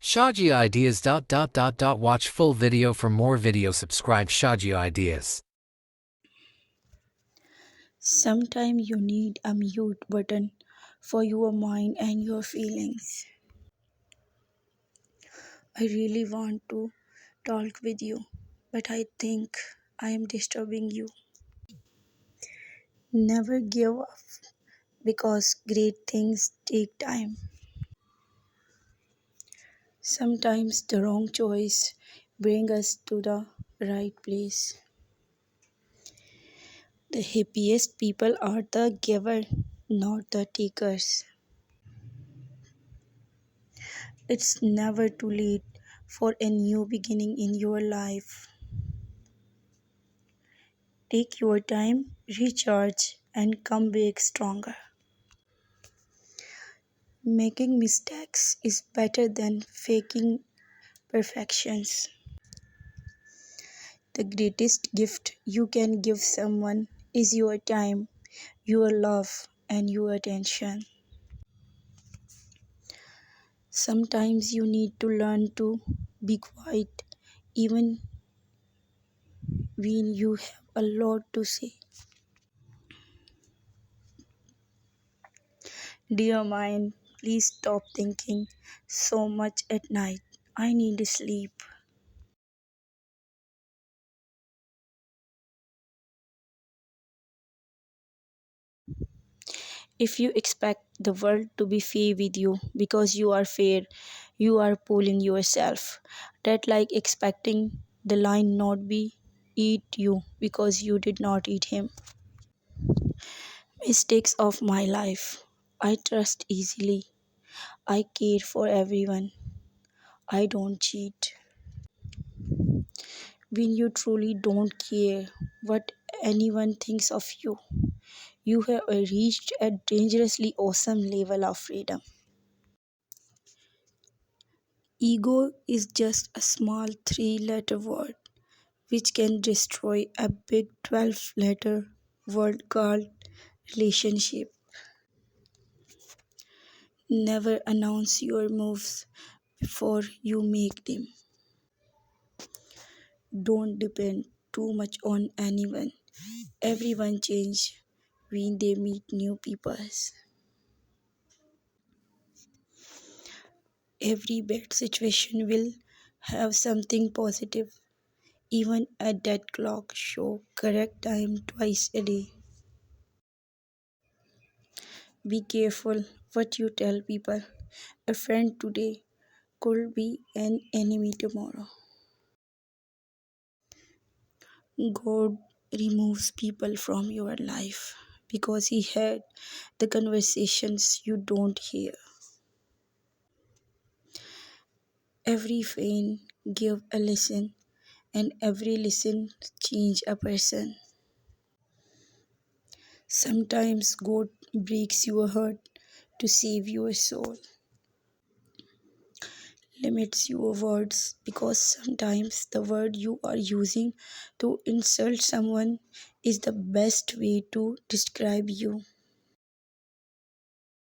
Shaji Ideas. Watch full video for more video. Subscribe Shaji Ideas. Sometimes you need a mute button for your mind and your feelings. I really want to talk with you, but I think I am disturbing you. Never give up because great things take time. Sometimes the wrong choice brings us to the right place. The happiest people are the giver, not the takers. It's never too late for a new beginning in your life. Take your time, recharge, and come back stronger. Making mistakes is better than faking perfections. The greatest gift you can give someone is your time, your love, and your attention. Sometimes you need to learn to be quiet even when you have a lot to say. Dear mind, please stop thinking so much at night. I need sleep. If you expect the world to be fair with you because you are fair, you are fooling yourself. That like expecting the lion not be eat you because you did not eat him. Mistakes of my life. I trust easily. I care for everyone. I don't cheat. When you truly don't care what anyone thinks of you, you have reached a dangerously awesome level of freedom. Ego is just a small 3-letter word which can destroy a big 12-letter word called relationship. Never announce your moves before you make them. Don't depend too much on anyone. Everyone changes when they meet new people. Every bad situation will have something positive. Even a dead clock shows correct time twice a day. Be careful what you tell people. A friend today could be an enemy tomorrow. God removes people from your life because He had the conversations you don't hear. Every pain give a lesson, and every lesson change a person. Sometimes God breaks your heart to save your soul. Limits your words because sometimes the word you are using to insult someone is the best way to describe you.